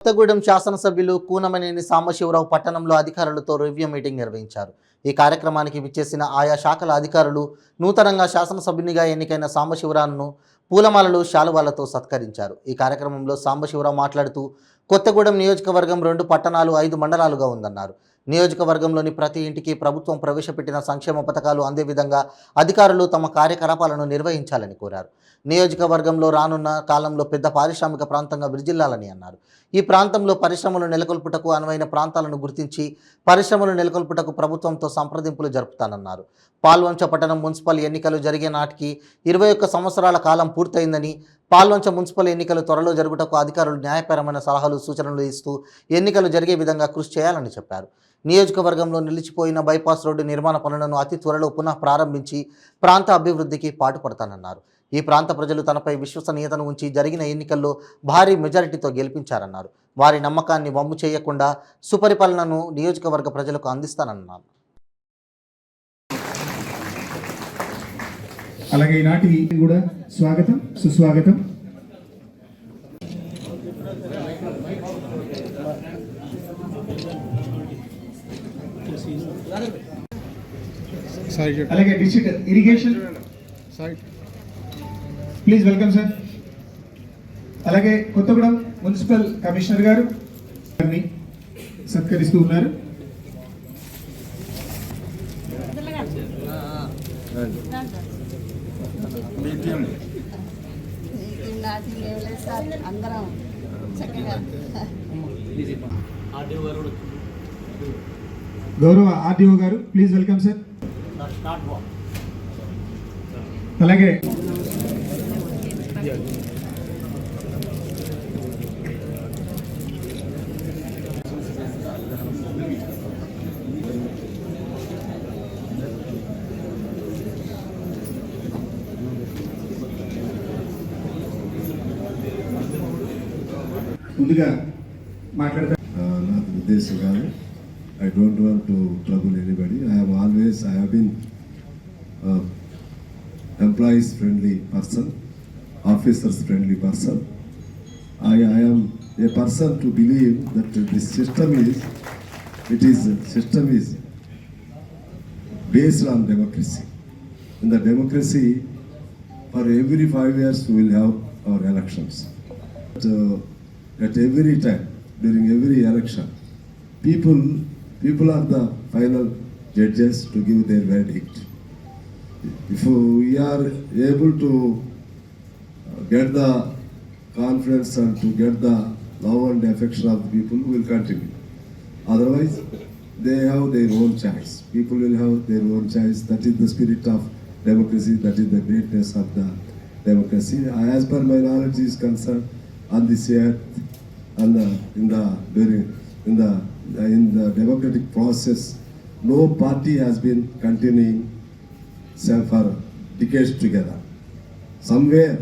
కొత్తగూడెం శాసనసభ్యులు కూనమనేని సాంబశివరావు పట్టణంలో అధికారులతో రివ్యూ మీటింగ్ నిర్వహించారు. ఈ కార్యక్రమానికి విచ్చేసిన ఆయా శాఖల అధికారులు నూతనంగా శాసనసభ్యునిగా ఎన్నికైన సాంబశివరావును పూలమాలలు, శాలువాలతో సత్కరించారు. ఈ కార్యక్రమంలో సాంబశివరావు మాట్లాడుతూ కొత్తగూడెం నియోజకవర్గం 2 పట్టణాలు 5 మండలాలుగా ఉందన్నారు. నియోజకవర్గంలోని ప్రతి ఇంటికి ప్రభుత్వం ప్రవేశపెట్టిన సంక్షేమ పథకాలు అందే విధంగా అధికారులు తమ కార్యకలాపాలను నిర్వహించాలని కోరారు. నియోజకవర్గంలో రానున్న కాలంలో పెద్ద పారిశ్రామిక ప్రాంతంగా విర్జిల్లాలని అన్నారు. ఈ ప్రాంతంలో పరిశ్రమలు నెలకొల్పుటకు అనువైన ప్రాంతాలను గుర్తించి పరిశ్రమలు నెలకొల్పుటకు ప్రభుత్వంతో సంప్రదింపులు జరుపుతానన్నారు. పాల్వంచ పట్టణం మున్సిపల్ ఎన్నికలు జరిగే నాటికి 21 సంవత్సరాల కాలం పూర్తయిందని, పాల్వంచ మున్సిపల్ ఎన్నికలు త్వరలో జరుగుటకు అధికారులు న్యాయపరమైన సలహాలు, సూచనలు ఇస్తూ ఎన్నికలు జరిగే విధంగా కృషి చేయాలని చెప్పారు. నియోజకవర్గంలో నిలిచిపోయిన బైపాస్ రోడ్డు నిర్మాణ పనులను అతి త్వరలో పునః ప్రారంభించి ప్రాంత అభివృద్ధికి పాటుపడతానన్నారు. ఈ ప్రాంత ప్రజలు తనపై విశ్వసనీయతను ఉంచి జరిగిన ఎన్నికల్లో భారీ మెజారిటీతో గెలిపించారన్నారు. వారి నమ్మకాన్ని వమ్ము చేయకుండా సుపరిపాలనను నియోజకవర్గ ప్రజలకు అందిస్తానన్నారు. అలాగే ఈనాటి కూడా స్వాగతం, సుస్వాగతం. అలాగే district irrigation please welcome sir. అలాగే కొత్తగూడెం మున్సిపల్ కమిషనర్ గారు సత్కరిస్తూ ఉన్నారు. గౌరవ ఆర్డీఓ గారు ప్లీజ్ వెల్కమ్ సార్. అలాగే ముందుగా మాట్లాడతా నాకు ఉద్దేశం కాదు. I don't want to trouble anybody. I have been employees friendly person, officers friendly person. I am a person to believe that this system is based on democracy. In the democracy, for every 5 years we will have our elections. At every time, during every election, people are the final judges to give their verdict. If we are able to get the confidence and to get the love and affection of the people, we will continue. Otherwise, they have their own choice. People will have their own choice. That is the spirit of democracy. That is the greatness of the democracy. As per my knowledge is concerned, on this earth, and in the democratic process, no party has been continuing for decades together. Somewhere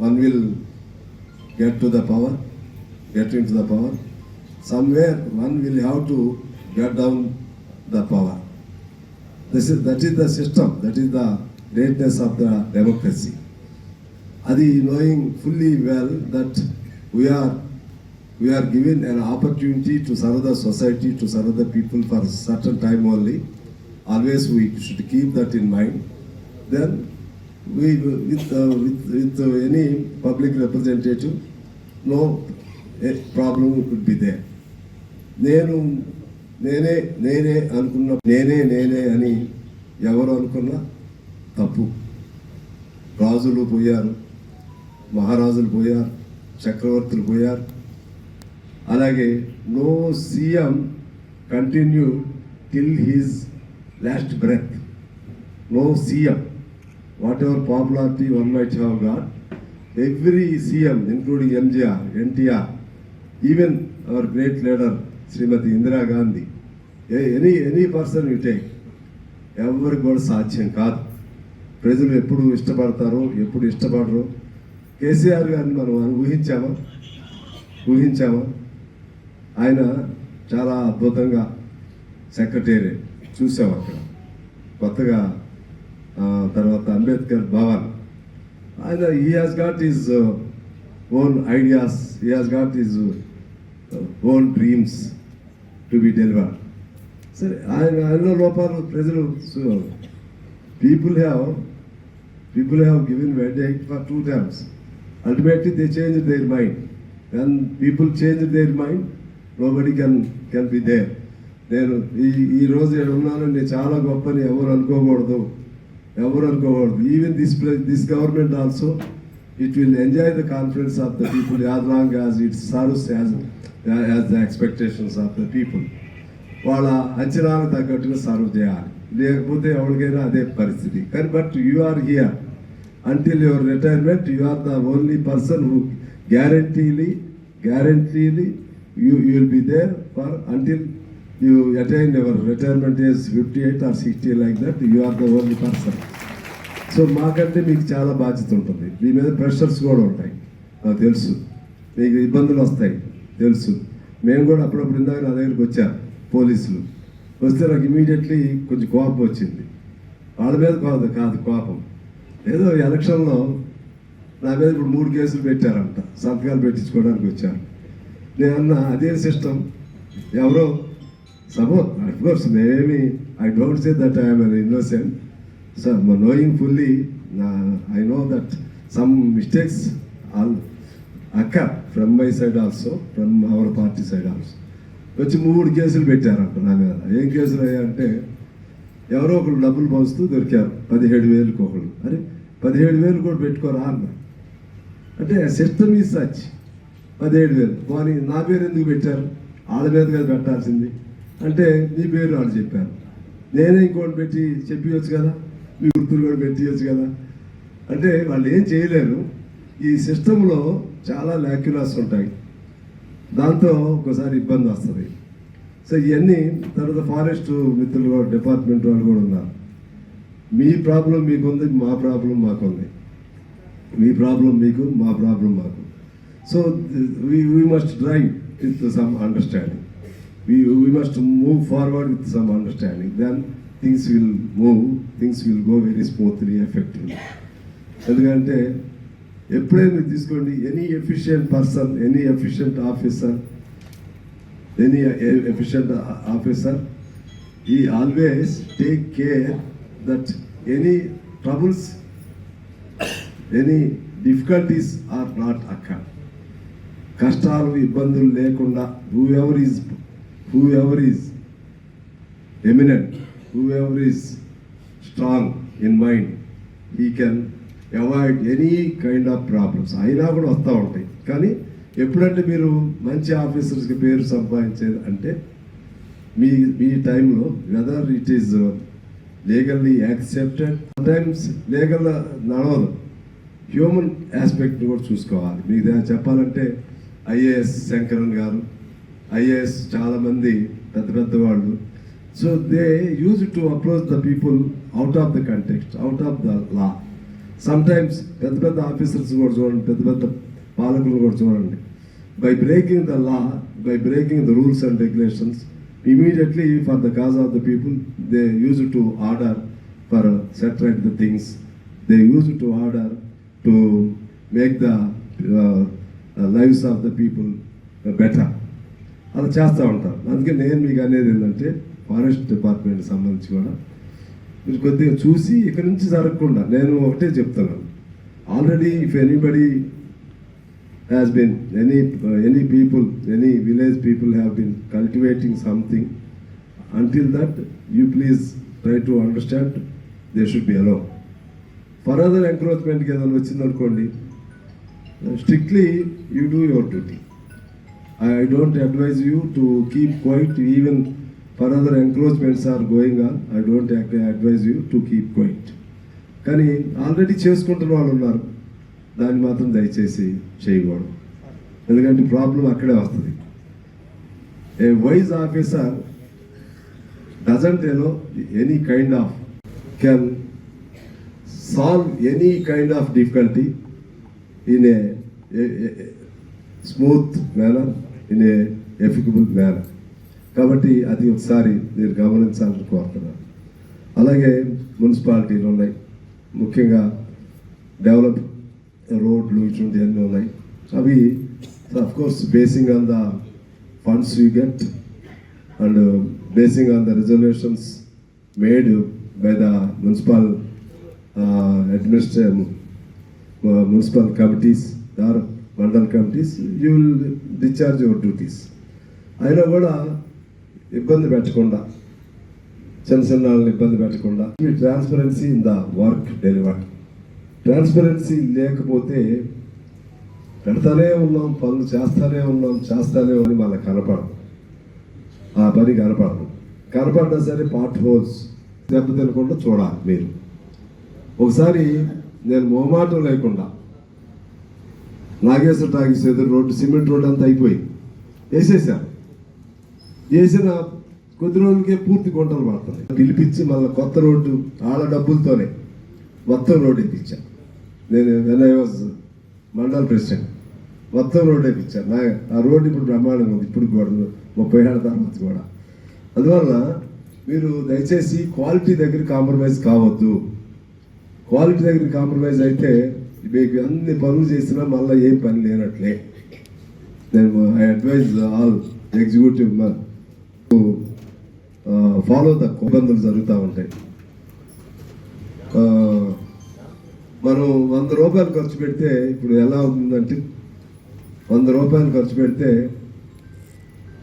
one will get into the power. Somewhere one will have to get down the power. That is the system. That is the greatness of the democracy. Adi knowing fully well that we are given an opportunity to serve the society, to serve the people for a certain time only. Always we should keep that in mind. Then we with any public representative, no problem could be there. నేనే అనుకున్న నేనే అని ఎవరు అనుకున్నా తప్పు. రాజులు పోయారు, మహారాజులు పోయారు, చక్రవర్తులు పోయారు. అలాగే no CM continue till his last breath. No CM, whatever popularity one might have got, every CM including MGR, NTR, even our great leader Shrimati Indira Gandhi, any person you take, ఎవరికి కూడా సాధ్యం కాదు. ప్రజలు ఎప్పుడు ఇష్టపడతారో ఎప్పుడు ఇష్టపడరో. కేసీఆర్ గారిని మనం ఊహించామా? ఆయన చాలా అద్భుతంగా సెక్రటేరియట్ చూసాం అక్కడ కొత్తగా. తర్వాత అంబేద్కర్ భవన్, ఆయన he has got his own ideas, he has got his own dreams to be delivered. సరే ఆయనలో లోపాలు ప్రజలు people have given mandate for 2 terms. Ultimately they changed their mind. When people change their mind, nobody can be there. నేను ఈ రోజు ఉన్నాను నేను చాలా గొప్పని ఎవరు అనుకోకూడదు. Even this government also it will enjoy the confidence of the people as long as it serves as the expectations of the people. వాళ్ళ అంచనాలకు తగ్గట్టుగా సర్వ్ చేయాలి, లేకపోతే ఎవరికైనా అదే పరిస్థితి. కానీ but you are here until your retirement, you are the only person who guaranteedly you will be there for until you attain your retirement age 58 or 60 like that. You are the only person. So మాకంటే మీకు చాలా బాధ్యత ఉంటుంది, మీ మీద pressures కూడా ఉంటాయి, నాకు తెలుసు. మీకు ఇబ్బందులు వస్తాయి తెలుసు. మేము కూడా అప్పుడప్పుడు ఇందాక నా దగ్గరికి వచ్చారు పోలీసులు, వస్తే నాకు ఇమీడియట్లీ కొంచెం కోపం వచ్చింది. వాళ్ళ మీద కాదు కోపం, ఏదో ఎలక్షన్లో నా మీద ఇప్పుడు 3 కేసులు పెట్టారంట, సంతకాలు పెట్టించుకోవడానికి వచ్చారు. నేను అన్న అదే సిస్టమ్, ఎవరో సపోజ్ అఫ్కోర్స్ మేమేమి I don't say that I'm an innocent. So knowing fully, I know that some mistakes occur from my side also, from our party side also. వచ్చి 3 కేసులు పెట్టారంట నా మీద. ఏం కేసులు అయ్యాయంటే, ఎవరో ఒకరు డబ్బులు పంచుతూ దొరికారు 17,000 ఒకళ్ళు. అరే 17,000 కూడా పెట్టుకోరా అన్న. అంటే సిస్టమ్ ఈజ్ సచ్. 17,000 కానీ నా పేరు ఎందుకు పెట్టారు, వాళ్ళ మీద కదా పెట్టాల్సింది అంటే మీ పేరు వాళ్ళు చెప్పారు. నేనే ఇంకోటి పెట్టి చెప్పవచ్చు కదా, మీ గుర్తులు కూడా పెట్టియచ్చు కదా. అంటే వాళ్ళు ఏం చేయలేరు. ఈ సిస్టంలో చాలా ల్యాక్యులాస్ ఉంటాయి, దాంతో ఒకసారి ఇబ్బంది వస్తుంది. సో ఇవన్నీ తర్వాత ఫారెస్ట్ మిత్రులు కూడా డిపార్ట్మెంట్ వాళ్ళు కూడా ఉన్నారు. మీ ప్రాబ్లం మీకుంది, మా ప్రాబ్లం మాకుంది. మీ ప్రాబ్లం మీకు, మా ప్రాబ్లం మాకు. So we must drive with some understanding. We must move forward with some understanding. Then things will move, things will go very smoothly, effectively. ఎందుకంటే ఎప్పుడైనా మీరు తీసుకోండి, any efficient person, any efficient officer, he always take care that any troubles, any difficulties are not occur. కష్టాలు ఇబ్బందులు లేకుండా whoever is eminent, whoever is strong in mind, he can avoid any kind of problems. అయినా కూడా వస్తూ ఉంటాయి. కానీ ఎప్పుడంటే మీరు మంచి ఆఫీసర్స్కి పేరు సంపాదించేది అంటే మీ టైంలో whether it is legally accepted, sometimes legal నడవదు, హ్యూమన్ ఆస్పెక్ట్ని కూడా చూసుకోవాలి. మీకు చెప్పాలంటే ఐఏఎస్ శంకరన్ గారు, ఐఏఎస్ చాలామంది పెద్ద వాళ్ళు. So they use to approach the people out of the context, out of the law. Sometimes పెద్ద ఆఫీసర్స్ కూడా చూడండి, పెద్ద పాలకులు కూడా చూడండి, by breaking the law, by breaking the rules and regulations, immediately for the cause of the people, they used to order for set right the things, they used to order to make the lives of the people better. అలా చేస్తూ ఉంటారు. అందుకే నేను మీకు అనేది ఏంటంటే forest డిపార్ట్మెంట్కి సంబంధించి కూడా మీరు కొద్దిగా చూసి ఇక్కడ నుంచి జరగకుండా నేను ఒకటే చెప్తున్నాను. Already if anybody has been any people, any village people have been cultivating something, until that you please try to understand they should be allowed. Further encroachment ki edana vachindi anukondi, strictly you do your duty. I don't advise you to keep quiet. Even further encroachments are going on, I don't advise you to keep quiet. కానీ already చేసుకుంటున్న వాళ్ళు ఉన్నారు, దాన్ని మాత్రం దయచేసి చేయకూడదు. ఎందుకంటే problem అక్కడే వస్తుంది. A wise officer doesn't any kind of can solve any kind of difficulty in a smooth manner, in a efficable manner. కాబట్టి అది ఒకసారి మీరు గమనించాలని కోరుతున్నాను. అలాగే మున్సిపాలిటీలు ఉన్నాయి, ముఖ్యంగా డెవలప్ రోడ్లు ఇటువంటివన్నీ ఉన్నాయి. అవి of course basing on the funds you get, and basing on the resolutions made by the municipal municipal committees or mandal committees, you will discharge your duties. అయినా కూడా ఇబ్బంది పెట్టకుండా, చిన్న వాళ్ళని ఇబ్బంది పెట్టకుండా, transparency in the work delivered. Transparency లేకపోతే పెడతానే ఉన్నాం, పనులు చేస్తానే ఉన్నాం అని మనకు కనపడదు. ఆ పని కనపడ్డా సరే పార్ట్ హోల్స్ దెబ్బతినకుండా చూడాలి మీరు. ఒకసారి నేను మొహమాటం లేకుండా నాగేశ్వర టాకీస్ ఎదురు రోడ్డు, సిమెంట్ రోడ్డు అంతా అయిపోయింది, వేసేసాను. వేసిన కొద్ది రోజులకే పూర్తి గుంటలు పడుతున్నాయి. పిలిపించి మళ్ళీ కొత్త రోడ్డు వాళ్ళ డబ్బులతోనే మొత్తం రోడ్డు ఇప్పించాను. నేను when I was mandal president మొత్తం రోడ్డు ఇప్పించాను. ఆ రోడ్డు ఇప్పుడు బ్రహ్మాండంగా ఉంది, ఇప్పుడు కూడా 30 ఏళ్ళ తర్వాత కూడా. అందువల్ల మీరు దయచేసి క్వాలిటీ దగ్గర కాంప్రమైజ్ కావద్దు. క్వాలిటీ దగ్గర కాంప్రమైజ్ అయితే మీకు అన్ని పనులు చేసినా మళ్ళీ ఏం పని లేనట్లే. నేను I advise all executive to follow the ఇబ్బందులు జరుగుతూ ఉంటాయి. మనం 100 రూపాయలు ఖర్చు పెడితే ఇప్పుడు ఎలా ఉందంటే 100 రూపాయలు ఖర్చు పెడితే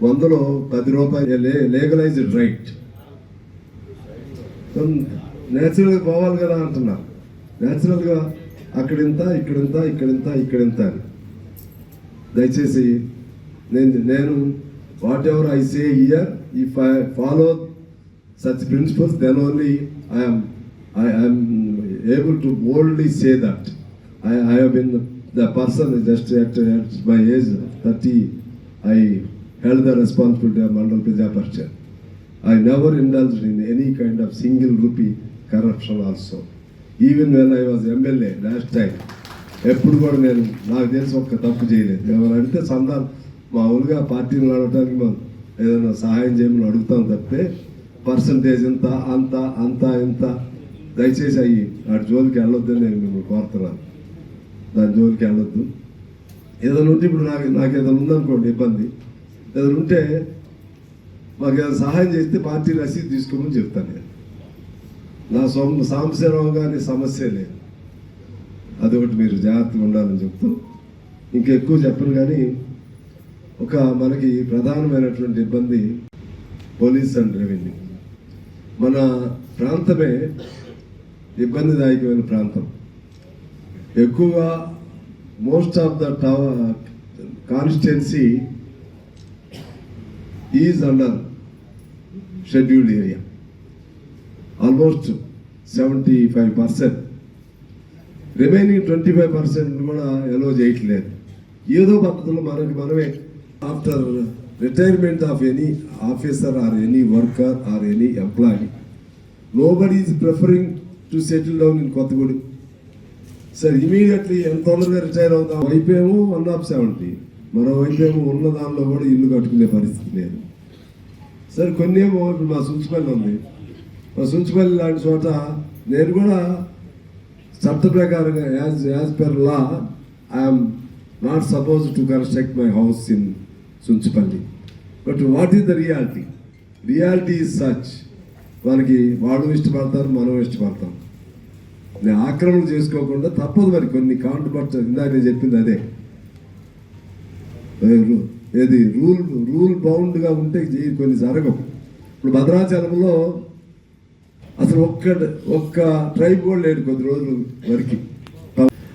100లో 10 రూపాయలు లీగలైజ్డ్ రైట్. నేచురల్గా పోవాలి కదా అంటున్నా. నేచురల్గా అక్కడింత ఇక్కడింత అని దయచేసి నేను whatever I say here, if I follow such principles, then only I am able to boldly say that I have been the person just at my age 30, I held the responsibility of Mandal Praja Parishad. I never indulged in any kind of single rupee corruption also. Even when I was MLA last time, ఎప్పుడు కూడా నేను నాకు తెలిసి ఒక్క తప్పు చేయలేదు. ఎవరు అడిగితే మామూలుగా పార్టీలు నడవటానికి మనం ఏదైనా సహాయం చేయమని అడుగుతాం తప్పితే పర్సంటేజ్ ఇంత దయచేసి అయ్యి వాటి జోలికి వెళ్ళొద్దని నేను మిమ్మల్ని కోరుతున్నాను. దాని జోలికి వెళ్ళొద్దు. ఏదైనా ఉంటే ఇప్పుడు నాకు ఏదైనా ఉందనుకోండి ఇబ్బంది, ఏదైనా ఉంటే మాకు ఏదైనా సహాయం చేస్తే పార్టీ రసీదు తీసుకోమని చెప్తాను. నేను నా సాంబశివరావు గారి సమస్య లేదు, అదొకటి మీరు జాగ్రత్తగా ఉండాలని చెప్తూ ఇంకా ఎక్కువ చెప్పను. కానీ ఒక మనకి ప్రధానమైనటువంటి ఇబ్బంది పోలీస్ అండ్ రెవెన్యూ. మన ప్రాంతమే ఇబ్బందిదాయకమైన ప్రాంతం. ఎక్కువగా most of the constituency is under scheduled area. Almost 75%. Remaining 25% కూడా ఎలో చేయట్లేదు. ఏదో పద్ధతిలో మనమే after retirement of any officer or any worker or any employee, nobody is preferring to settle down in Kottagudi. Sir, immediately ఎంత తొందరగా retire అవుతాం. వైపేమో 170, మరోవైపేమో ఉన్న దానిలో కూడా ఇల్లు కట్టుకునే పరిస్థితి లేదు. సార్ కొన్ని ఏమో మా సుంచుపల్లి ఉంది. మా సుంచుపల్లి లాంటి చోట నేను కూడా చట్ట ప్రకారంగా as per law I'm not suppose to construct my house in Sunchupalli. But what is the reality? Reality is such, మనకి వాళ్ళు ఇష్టపడతారు, మనం ఇష్టపడతాం. నేను ఆక్రమణ చేసుకోకుండా తప్పదు మరి కొన్ని కాంట్రబట్. ఇందాక నేను చెప్పింది అదే, ఏది రూల్ బౌండ్గా ఉంటే కొన్ని జరగవు. ఇప్పుడు భద్రాచలంలో అసలు ఒక్క ట్రైబ్ కూడా లేడు కొద్ది రోజుల వరకు.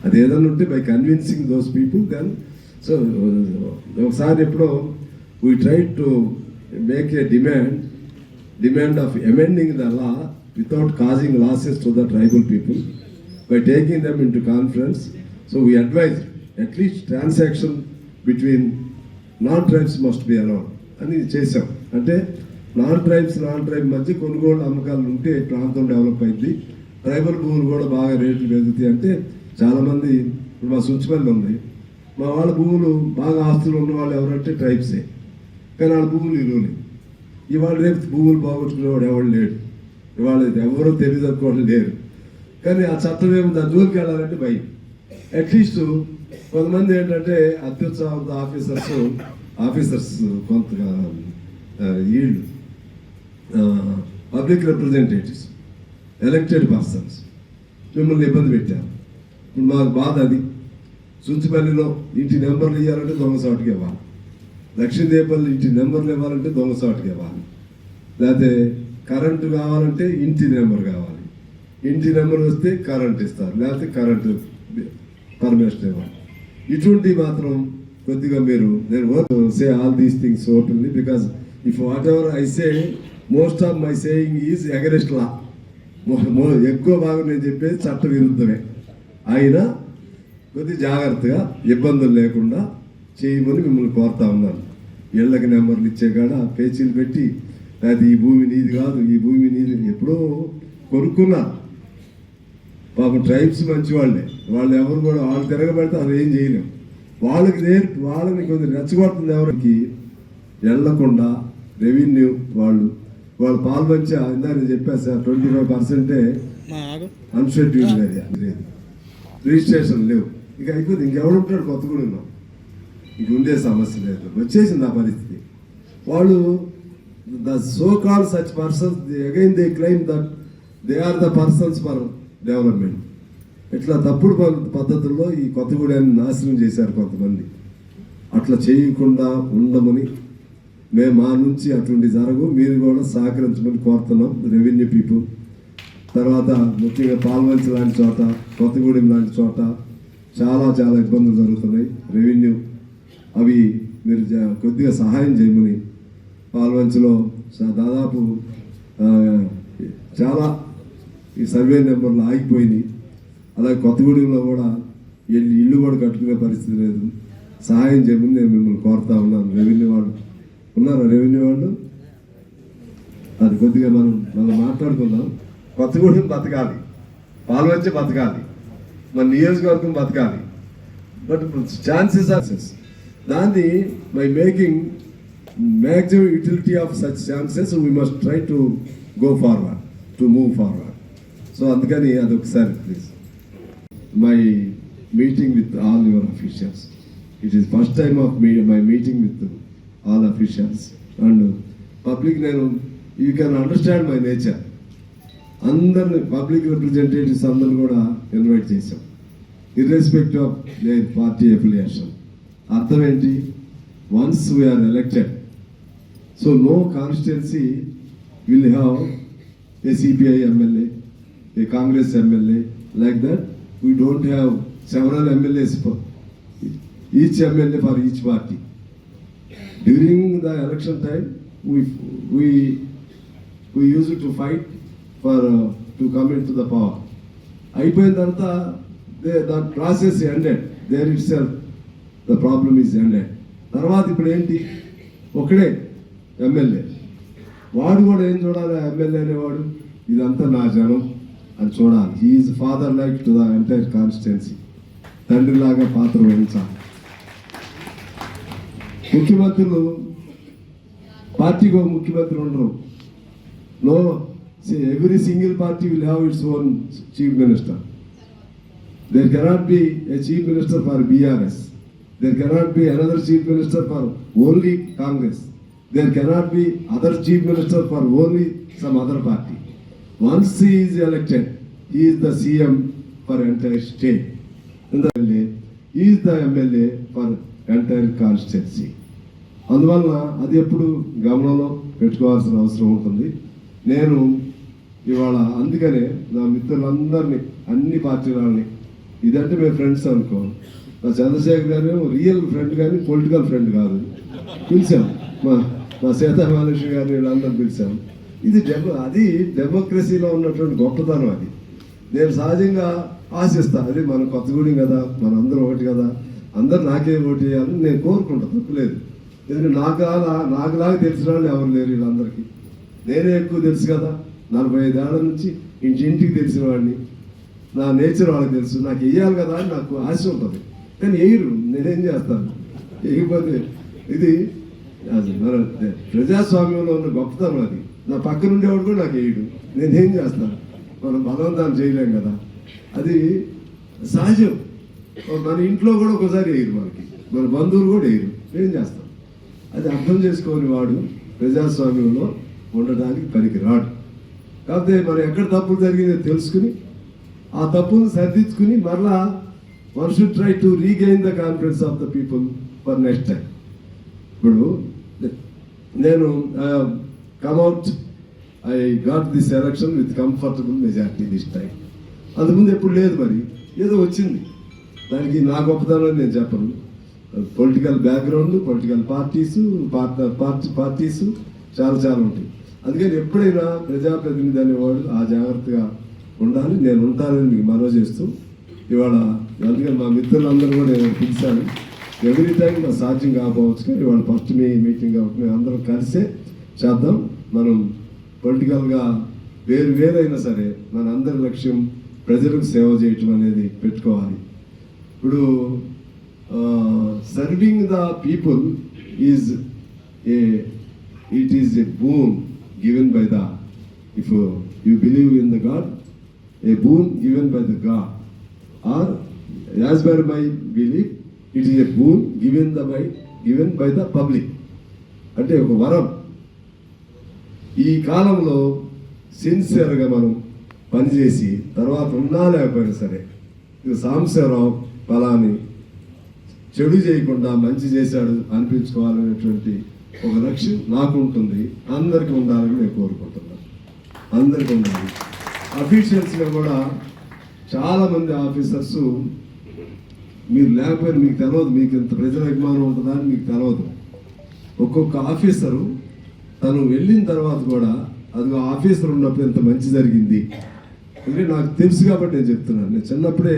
అది ఏదైనా ఉంటే by convincing those people then. So ఒకసారి ఎప్పుడో we try to make a demand of amending the law without causing losses to the tribal people by taking them into conference. So we advise at least transaction between non-tribes must be allowed అని చేసాం. అంటే non tribe మధ్య కొనుగోలు అమ్మకాలు ఉంటే ప్రాంతం develop అయింది. Tribal భూములు కూడా బాగా రేట్లు పెరుగుతాయి. అంటే చాలామంది ఇప్పుడు మా సుంచుపల్లి ఉంది, మా వాళ్ళ భూములు బాగా ఆస్తులు ఉన్న వాళ్ళు ఎవరంటే ట్రైబ్సే, కానీ వాళ్ళ భూములు ఇల్లు. ఇవాళ రేపు భూములు బాగొట్టుకునేవాడు ఎవరు లేడు. ఇవాళ ఎవరో తెలియదక్కువాళ్ళు లేరు. కానీ ఆ చట్టం ఏమో దాని జోలికి వెళ్ళాలంటే భయం. అట్లీస్ట్ కొంతమంది ఏంటంటే అత్యుత్సాహ ఆఫీసర్స్ ఆఫీసర్స్ కొంతగా వీళ్ళు పబ్లిక్ రిప్రజెంటేటివ్స్ ఎలక్టెడ్ పర్సన్స్ మిమ్మల్ని ఇబ్బంది పెట్టారు. ఇప్పుడు మాకు బాధ అది. సుంచిపల్లిలో ఇంటి నెంబర్లు ఇవ్వాలంటే దొంగసాటుకి ఇవ్వాలి, లక్ష్మీదేపల్లి ఇంటి నెంబర్లు ఇవ్వాలంటే దొంగసాటుకి ఇవ్వాలి, లేకపోతే కరెంటు కావాలంటే ఇంటి నెంబర్ కావాలి, ఇంటి నెంబర్ వస్తే కరెంట్ ఇస్తారు, లేకపోతే కరెంటు పర్మిషన్ ఇవ్వాలి. ఇటువంటి మాత్రం కొద్దిగా మీరు నేను say all these things openly because if whatever I say most of my saying is against law. ఎక్కువ భాగం నేను చెప్పేది చట్ట విరుద్ధమే. అయినా కొద్ది జాగ్రత్తగా ఇబ్బందులు లేకుండా చేయమని మిమ్మల్ని కోరుతా ఉన్నాను. ఇళ్ళకి నెంబర్లు ఇచ్చే కాడ పేచీలు పెట్టి లేకపోతే ఈ భూమి నీది కాదు, ఈ భూమి నీది ఎప్పుడో కొనుక్కున్నారు. పాపం ట్రైబ్స్ మంచి వాళ్ళే, వాళ్ళు ఎవరు కూడా వాళ్ళు తిరగబడితే అది ఏం చేయలేము. వాళ్ళని కొద్దిగా రెచ్చగొడుతుంది. ఎవరికి వెళ్లకుండా రెవెన్యూ వాళ్ళు పాల్పంచా ఇందా నేను చెప్పాను సార్ 25% అన్షెడ్యూల్డ్ ఏరియా లేదు, రిజిస్ట్రేషన్ లేవు. ఇక అయిపోతే ఇంకెవడు ఉంటాడు కొత్తగూడెంలో, ఇంక ఉండే సమస్య లేదు, వచ్చేసింది ఆ పరిస్థితి. వాళ్ళు the so called such persons again they claim that they are the persons for development. ఇట్లా తప్పుడు పద్ధతుల్లో ఈ కొత్తగూడెన్ని నాశనం చేశారు కొంతమంది. అట్లా చేయకుండా ఉండమని మేము మా నుంచి అటువంటి జరగు, మీరు కూడా సహకరించమని కోరుతున్నాం రెవెన్యూ పీపుల్. తర్వాత ముఖ్యంగా పాల్వంచి లాంటి చోట, కొత్తగూడెం లాంటి చోట చాలా చాలా ఇబ్బందులు జరుగుతున్నాయి. రెవెన్యూ అవి మీరు కొద్దిగా సహాయం చేయమని. పాల్వంచిలో దాదాపు చాలా ఈ సర్వే నెంబర్లు ఆగిపోయినాయి. అలాగే కొత్తగూడెంలో కూడా ఇల్లు కూడా కట్టుకునే పరిస్థితి లేదు. సహాయం చేయమని నేను మిమ్మల్ని కోరుతా ఉన్నాను. రెవెన్యూ వాళ్ళు ఉన్నారా? రెవెన్యూ వాళ్ళు అది కొద్దిగా మనం మాట్లాడుకుందాం. కొత్తగూడెం బతకాలి, పాల్వంచి బతకాలి, మన నియోజకవర్గం బతకాలి. బట్ ఛాన్సెస్ ఆర్ దాన్ని by making maximum utility of such chances we must try to go forward, to move forward. So అందుకని అదొకసారి please my meeting with all your officials. It is first time of my meeting with all officials and public. నేను you can understand my nature. అందరిని public representatives అందరిని కూడా invite చేశాం, irrespective of their party affiliation. అర్థం ఏంటి? Once we are elected, so no constituency will have a CPI MLA, a Congress MLA, like that. We don't have several MLAs for each MLA for each party. During the election time we used to fight for to come into the power. అయిపోయిన తర్వాత that process ended there itself, the problem is ended. తర్వాత ఇప్పుడు ఏంటి? ఒకడే MLA, వాడు కూడా ఏం చూడాలి? ఎమ్మెల్యే అనేవాడు ఇదంతా నా జనం అని చూడాలి. He is father like to the entire constituency. తండ్రిలాగా పాత్ర వహించాలి. ముఖ్యమంత్రులు పార్టీకి ఒక ముఖ్యమంత్రి ఉండరు. No, see, every single party will have its own chief minister. There cannot be a chief minister for BRS. There cannot be another chief minister for only Congress. There cannot be other chief minister for only some other party. Once he is elected, he is the CM for entire state. And the MLA, he is the MLA for entire constituency. అందువల్ల అది ఎప్పుడు గమనంలో పెట్టుకోవాల్సిన అవసరం ఉంటుంది. నేను ఇవాళ అందుకనే నా మిత్రులందరినీ, అన్ని పార్టీలని, ఇదంటే మేము ఫ్రెండ్స్ అనుకో. నా చంద్రశేఖర్ గారు రియల్ ఫ్రెండ్ కానీ పొలిటికల్ ఫ్రెండ్ కాదు. పిలిచాం మా సీతామహాలక్ష్మి గారిని, వీళ్ళందరూ పిలిచాం. ఇది అది డెమోక్రసీలో ఉన్నటువంటి గొప్పతనం. అది నేను సహజంగా ఆశిస్తా. అది మన కొత్తగూడెం కదా, మనందరం ఒకటి కదా, అందరు నాకే ఓటు వేయాలని నేను కోరుకుంటా, తప్పులేదు. ఎందుకంటే నాకులాగా తెలిసిన వాళ్ళు ఎవరు లేరు వీళ్ళందరికీ. నేనే ఎక్కువ తెలుసు కదా, 45 ఏళ్ల నుంచి ఇంటింటికి తెలిసిన వాడిని. నా నేచర్ వాళ్ళకి తెలుసు, నాకు వేయాలి కదా అని నాకు ఆశ ఉంటుంది. కానీ వేయరు, నేనేం చేస్తాను? వేయకపోతే ఇది మన ప్రజాస్వామ్యంలో ఉన్న గొప్పతనం. అది నా పక్కన ఉండేవాడు కూడా నాకు వేయడు, నేనేం చేస్తాను? మనం బలవంతాన్ని చేయలేం కదా, అది సహజం. మన ఇంట్లో కూడా ఒకసారి వేయరు, మన బంధువులు కూడా వేయరు, ఏం చేస్తాం? అది అర్థం చేసుకోని వాడు ప్రజాస్వామ్యంలో ఉండడానికి పనికిరాడు. కాకపోతే మనం ఎక్కడ తప్పులు జరిగిందో తెలుసుకుని ఆ తప్పును సరిదిద్దుకుని మరలా one should try to regain the confidence of the people for next time. ఇప్పుడు నేను come at I got this election with comfortable majority this time. అంతకుముందు ఎప్పుడు లేదు, మరి ఏదో వచ్చింది. దానికి నా గొప్పతనం నేను చెప్పను. Political background, political parties, parties చాలా చాలా ఉంటాయి. అందుకని ఎప్పుడైనా ప్రజాప్రతినిధి అనేవాడు ఆ జాగ్రత్తగా ఉండాలి. నేను ఉంటానని మీకు మనవి చేస్తూ ఇవాళ అందుకని మా మిత్రులందరూ కూడా నేను పిలిచాను. ఎవ్రీ టైం నా సాధ్యం కాకపోవచ్చు, కానీ ఇవాళ ఫస్ట్ మీటింగ్ కాబట్టి మేము అందరం కలిసే చేద్దాం. మనం పొలిటికల్గా వేరైనా సరే మన అందరి లక్ష్యం ప్రజలకు సేవ చేయటం అనేది పెట్టుకోవాలి. ఇప్పుడు serving the people is it is a boon given by the, if you believe in the God, a boon given by the God, or as per my belief it is a boon given by the public. అంటే ఒక వరం. ఈ కాలంలో సిన్సియర్గా మనం పనిచేసి తర్వాత ఉన్నా లేకపోయినా సరే ఇది సాంబశివరావు ఫలాని చెడు చేయకుండా మంచి చేశాడు అనిపించుకోవాలనేటువంటి ఒక లక్ష్యం నాకు ఉంటుంది. అందరికీ ఉండాలని నేను కోరుకుంటున్నాను. అందరికీ ఉండాలి. అఫీషియల్స్గా కూడా చాలామంది ఆఫీసర్స్ మీరు లేకపోయినా మీకు తెలియదు, మీకు ఎంత ప్రజల అభిమానం ఉంటుందా అని మీకు తెలియదు. ఒక్కొక్క ఆఫీసరు తను వెళ్ళిన తర్వాత కూడా అది ఆఫీసర్ ఉన్నప్పుడు ఎంత మంచి జరిగింది అంటే నాకు తెలుసు కాబట్టి నేను చెప్తున్నాను. నేను చిన్నప్పుడే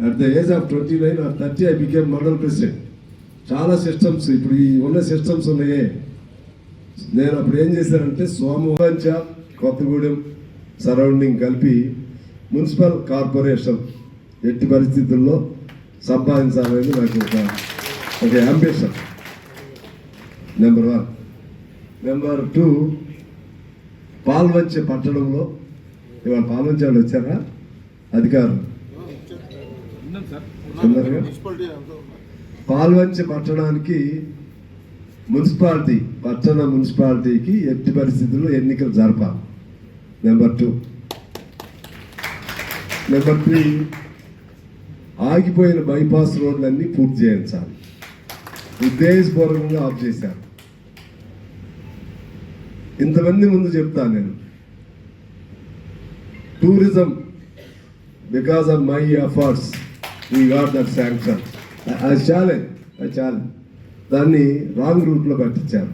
at the age of 29 or 30 I became mandal president. చాలా సిస్టమ్స్ ఇప్పుడు ఈ ఉన్న సిస్టమ్స్ ఉన్నాయే. నేను అప్పుడు ఏం చేశానంటే సోమవంచ, కొత్తగూడెం సరౌండింగ్ కలిపి మున్సిపల్ కార్పొరేషన్ ఎట్టి పరిస్థితుల్లో సంపాదించాలనేది నాకు ఒక అంబిషన్. నెంబర్ 1. నెంబర్ 2, పాల్వంచ పట్టణంలో ఇవాళ పాల్వంచ వాళ్ళు వచ్చారా అధికారులు? పాల్వంచ పట్టణానికి పట్టణ మున్సిపాలిటీకి ఎట్టి పరిస్థితుల్లో ఎన్నికలు జరపాలి. నెంబర్ 2. నెంబర్ 3, ఆగిపోయిన బైపాస్ రోడ్లన్నీ పూర్తి చేయించాలి. ఉద్దేశపూర్వకంగా ఆఫ్ చేశారు. ఇంతమంది ముందు చెప్తాను నేను. Tourism, because of my efforts we got that sanction. అది ఛాలెంజ్ దాన్ని రాంగ్ రూట్లో పట్టించారు.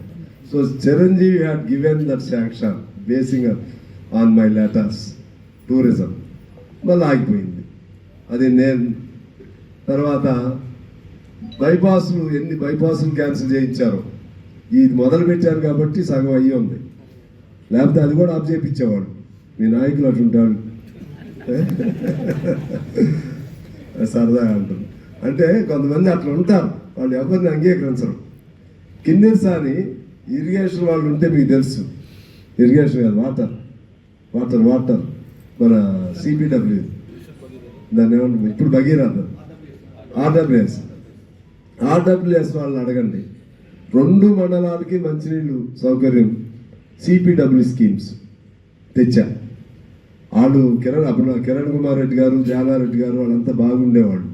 So Chiranjeevi had given that sanction basing on my letters. Tourism మళ్ళీ ఆగిపోయింది. అది నేను తర్వాత ఎన్ని బైపాసులు క్యాన్సిల్ చేయించారు. ఇది మొదలు పెట్టారు కాబట్టి సగం అయ్యి ఉంది. లేకపోతే అది కూడా ఆఫ్ చేయించేవాడు. మీ నాయకులు అటుంటాడు సరదాగా అంటుంది. అంటే కొంతమంది అట్లా ఉంటారు, వాళ్ళు ఎవరిని అంగీకరించరు. కిన్నెరసాని ఇరిగేషన్ వాళ్ళు ఉంటే మీకు తెలుసు. ఇరిగేషన్ కాదు, వాటర్ మన సిపిడబ్ల్యూ దాన్ని ఏమన్నా ఇప్పుడు భగీరథ ఆర్డబ్ల్యూఎస్ వాళ్ళని అడగండి. 2 మండలాలకి మంచినీళ్ళు సౌకర్యం సిపిడబ్ల్యూ స్కీమ్స్ తెచ్చా. వాళ్ళు కిరణ్ కుమార్ రెడ్డి గారు, జానారెడ్డి గారు వాళ్ళంతా బాగుండేవాళ్ళు.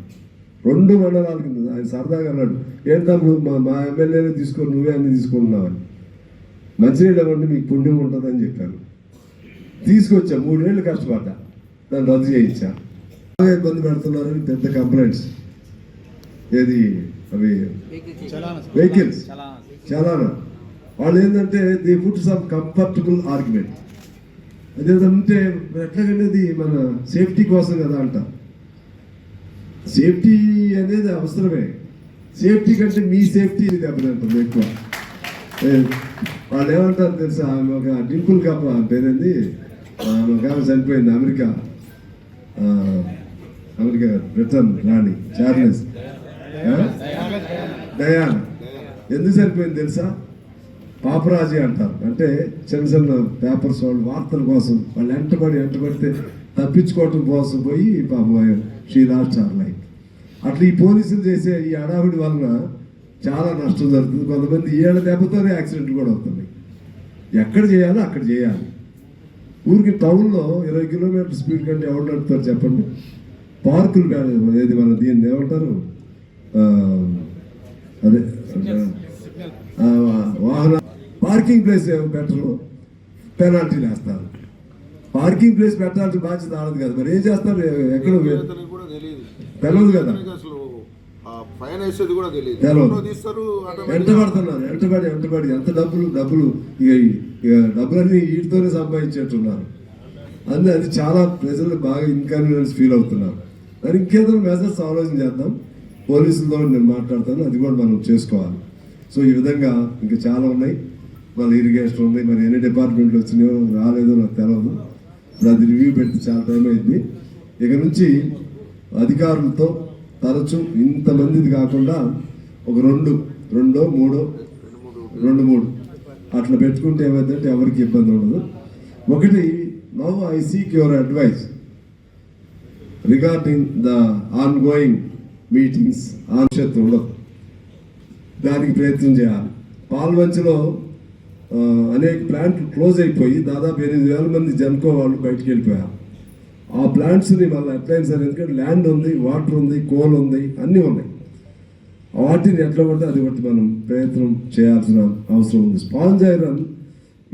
2 మండలాలకి ఆయన సరదాగా అన్నాడు, ఏంటప్పుడు మా ఎమ్మెల్యేనే తీసుకొని నువ్వే అన్ని తీసుకుంటున్నావని. మంచినీళ్ళు ఇవ్వండి మీకు పుణ్యం ఉంటుందని చెప్పాను. తీసుకొచ్చా. 3 ఏళ్ళు కష్టపడ్డా, దాన్ని రద్దు చేయించా. బాగా ఇబ్బంది పెడుతున్నారని పెద్ద కంప్లైంట్స్. ఏది అవి వెహికల్స్ చలానా. వాళ్ళు ఏంటంటే the put some comfortable argument. అదేంటంటే ఎట్లాగనేది మన సేఫ్టీ కోసం కదా అంట. సేఫ్టీ అనేది అవసరమే. సేఫ్టీ కంటే మీ సేఫ్టీ దెబ్బతింటుంది ఎక్కువ. వాళ్ళు ఏమంటారు తెలుసా, ఆమె ఒక డింపుల్ కప్ పేరేంది, ఆమె చనిపోయింది. అమెరికా బ్రిటన్ రాణి చార్లెస్ డయానా. ఎందుకు చనిపోయింది తెలుసా? పాపరాజీ అంటారు. అంటే చిన్న చిన్న పేపర్స్ వాళ్ళు వార్తల కోసం వాళ్ళు ఎంటబడితే తప్పించుకోవటం కోసం పోయి పాపం షీ లాస్ట్ హర్ లైఫ్. అట్లా ఈ పోలీసులు చేసే ఈ హడావిడి వలన చాలా నష్టం జరుగుతుంది. కొంతమంది ఏళ్ళ దెబ్బతోనే యాక్సిడెంట్లు కూడా అవుతున్నాయి. ఎక్కడ చేయాలో అక్కడ చేయాలి. ఊరికి టౌన్లో 20 కిలోమీటర్ స్పీడ్ కంటే ఎవరు నడుపుతారు చెప్పండి? పార్కులు ఏది మన దీన్ని ఏమంటారు, అదే వాహన పార్కింగ్ ప్లేస్ పెట్టరు, పెనాల్టీలు వేస్తారు. పార్కింగ్ ప్లేస్ పెట్టాల్సిన బాధ్యత ఆడదు కదా, మరి ఏం చేస్తారు? ఎక్కడ తెలియదు కదా, వెంటబడి ఎంత డబ్బులు ఇక డబ్బులన్నీ వీటితోనే సంపాదించేట్టున్నారు. అది చాలా ప్రజలు బాగా ఇన్కన్వీనియన్స్ ఫీల్ అవుతున్నారు. మరి ఇంకేదైనా మెజర్స్ ఆలోచన చేద్దాం. పోలీసులతో నేను మాట్లాడతాను, అది కూడా మనం చేసుకోవాలి. సో ఈ విధంగా ఇంకా చాలా ఉన్నాయి. మళ్ళీ ఇరిగేషన్ ఉంది, మరి ఎన్ని డిపార్ట్మెంట్లు వచ్చినాయో రాలేదో నాకు తెలియదు. ఇప్పుడు అది రివ్యూ పెడితే చాలా టైం అయింది. ఇక నుంచి అధికారులతో తరచు ఇంతమందిది కాకుండా ఒక రెండో మూడో అట్లా పెట్టుకుంటే ఏమైందంటే ఎవరికి ఇబ్బంది ఉండదు. ఒకటి, now I seek your advice regarding the ongoing meetings. ఆంక్షత్వం ఉండదు, దానికి ప్రయత్నం చేయాలి. పాల్వంచలో అనేక ప్లాంట్లు క్లోజ్ అయిపోయి దాదాపు 8,000 మంది జన్కో వాళ్ళు బయటికి వెళ్ళిపోయారు. ఆ ప్లాంట్స్ని మళ్ళీ ఎట్లయినా సరే, ఎందుకంటే ల్యాండ్ ఉంది, వాటర్ ఉంది, కోల్ ఉంది, అన్నీ ఉన్నాయి. వాటిని ఎట్లా పడితే అది బట్టి మనం ప్రయత్నం చేయాల్సిన అవసరం ఉంది. Sponge iron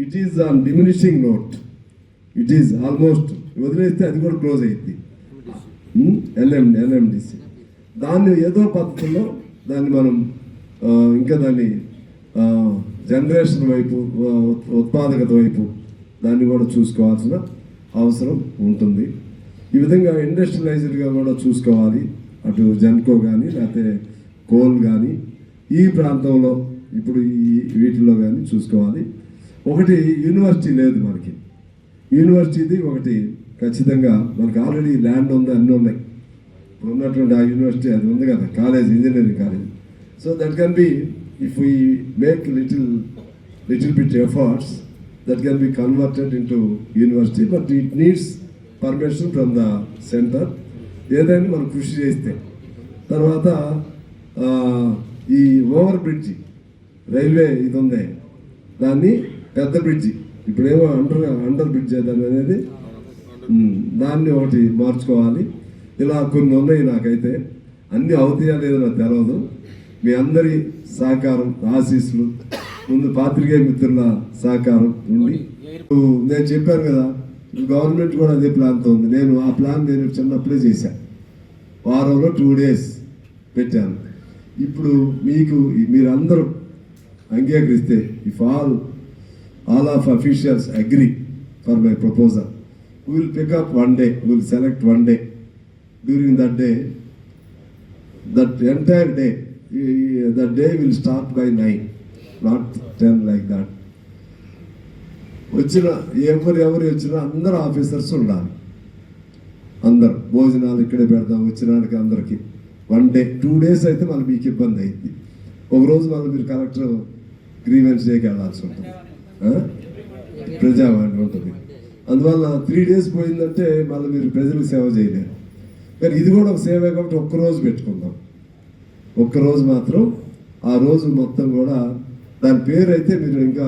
it is on diminishing note. It is almost వదిలేస్తే అది కూడా క్లోజ్ అయ్యింది. ఎల్ఎండిసి దాన్ని ఏదో పద్ధతిలో దాన్ని మనం ఇంకా దాన్ని జనరేషన్ వైపు, ఉత్పాదకత వైపు దాన్ని కూడా చూసుకోవాల్సిన అవసరం ఉంటుంది. ఈ విధంగా ఇండస్ట్రియలైజ్డ్గా కూడా చూసుకోవాలి. అటు జెన్కో కానీ లేకపోతే కోల్ కానీ ఈ ప్రాంతంలో ఇప్పుడు వీటిల్లో కానీ చూసుకోవాలి. ఒకటి, యూనివర్సిటీ లేదు మనకి. యూనివర్సిటీది ఒకటి ఖచ్చితంగా మనకి ఆల్రెడీ ల్యాండ్ ఉంది, అన్నీ ఉన్నాయి. ఇప్పుడు ఉన్నటువంటి ఆ యూనివర్సిటీ అది ఉంది కదా, college, engineering college. So that can be, if we make little bit efforts, that can be converted into university, but it needs permission from the center. ఏదైనా మనం కృషి చేస్తే. తర్వాత ఈ ఓవర్ బ్రిడ్జి, రైల్వే ఇది ఉంది, దాన్ని పెద్ద బ్రిడ్జి, ఇప్పుడేమో అండర్ బ్రిడ్జ్ దాన్ని అనేది, దాన్ని ఒకటి మార్చుకోవాలి. ఇలా కొన్ని ఉన్నాయి. నాకైతే అన్నీ అవుతాయా లేదో నాకు తెలియదు. మీ అందరి సహకారం, ఆశీస్సులు, ముందు పాత్రికేయ మిత్రుల సహకారం ఉండి, నేను చెప్పాను కదా, గవర్నమెంట్ కూడా అదే ప్లాన్తో ఉంది. ఆ ప్లాన్ నేను చిన్నప్పుడే చేశాను. వారంలో 2 days పెట్టాను. ఇప్పుడు మీరందరూ అంగీకరిస్తే, if all of officials agree for my proposal, we will pick up one day, we will select one day. During that day, that entire day, that day will start by 9, not 10 like that. వచ్చిన ఎవరు వచ్చినా అందరు officers ఉండాలి. అందరు భోజనాలు ఇక్కడే పెడతాం వచ్చిన వాళ్ళకి అందరికీ. 1 day, 2 days అయితే మళ్ళీ మీకు ఇబ్బంది అయింది. ఒకరోజు మళ్ళీ మీరు కలెక్టర్ గ్రీవెన్స్ డేకి వెళ్ళాల్సి ఉంటుంది, ప్రజావాణి ఉంటుంది. అందువల్ల 3 days పోయిందంటే మళ్ళీ మీరు ప్రజలకు సేవ చేయలేరు. కానీ ఇది కూడా ఒక సేవే కాబట్టి ఒక్కరోజు పెట్టుకుందాం. ఒక్కరోజు మాత్రం, ఆ రోజు మొత్తం కూడా దాని పేరు అయితే మీరు ఇంకా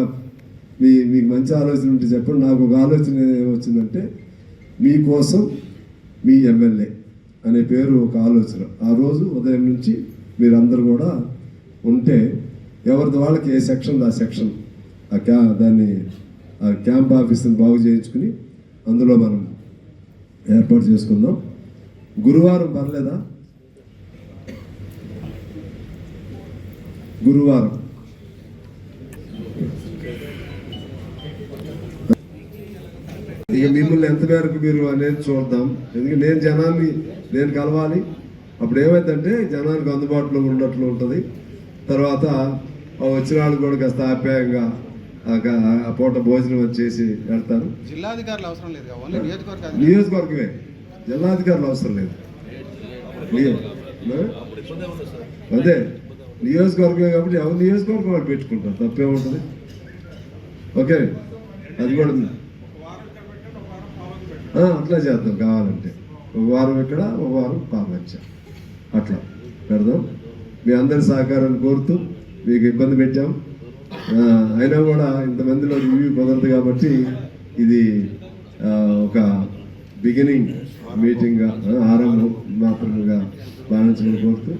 మీకు మంచి ఆలోచన ఉంటే చెప్పండి. నాకు ఒక ఆలోచన ఏమొచ్చిందంటే, మీకోసం మీ ఎమ్మెల్యే అనే పేరు ఒక ఆలోచన. ఆ రోజు ఉదయం నుంచి మీరందరూ కూడా ఉంటే, ఎవరిది వాళ్ళకి ఏ సెక్షన్ ఆ సెక్షన్ దాన్ని ఆ క్యాంప్ ఆఫీస్ని బాగు చేయించుకుని అందులో మనం ఏర్పాటు చేసుకుందాం. గురువారం పర్లేదా? గురువారం ఇక మిమ్మల్ని ఎంత మేరకు మీరు అనేది చూద్దాం. ఎందుకంటే నేను జనాన్ని కలవాలి. అప్పుడు ఏమైందంటే జనానికి అందుబాటులో ఉన్నట్లు ఉంటుంది. తర్వాత వచ్చిన వాళ్ళు కూడా కాస్త ఆప్యాయంగా ఆ పూట భోజనం వచ్చేసి వెళ్తారు. జిల్లాధికారులు అవసరం లేదు, నియోజకవర్గమే, జిల్లాధికారులు అవసరం లేదు. అదే నియోజకవర్గమే కాబట్టి ఎవరు నియోజకవర్గం వాళ్ళు పెట్టుకుంటారు, తప్పేముంటుంది. ఓకే, అది కూడా అట్లా చేద్దాం. కావాలంటే ఒక వారం ఇక్కడ, ఒక వారం పాల్వంచ, అట్లా పెడదాం. మీ అందరి సహకారాన్ని కోరుతూ మీకు ఇబ్బంది పెట్టాం. అయినా కూడా ఇంతమందిలో రివ్యూ కుదరదు కాబట్టి ఇది ఒక బిగినింగ్ మీటింగ్గా ఆరంభం మాత్రముగా భావించమని కోరుతూ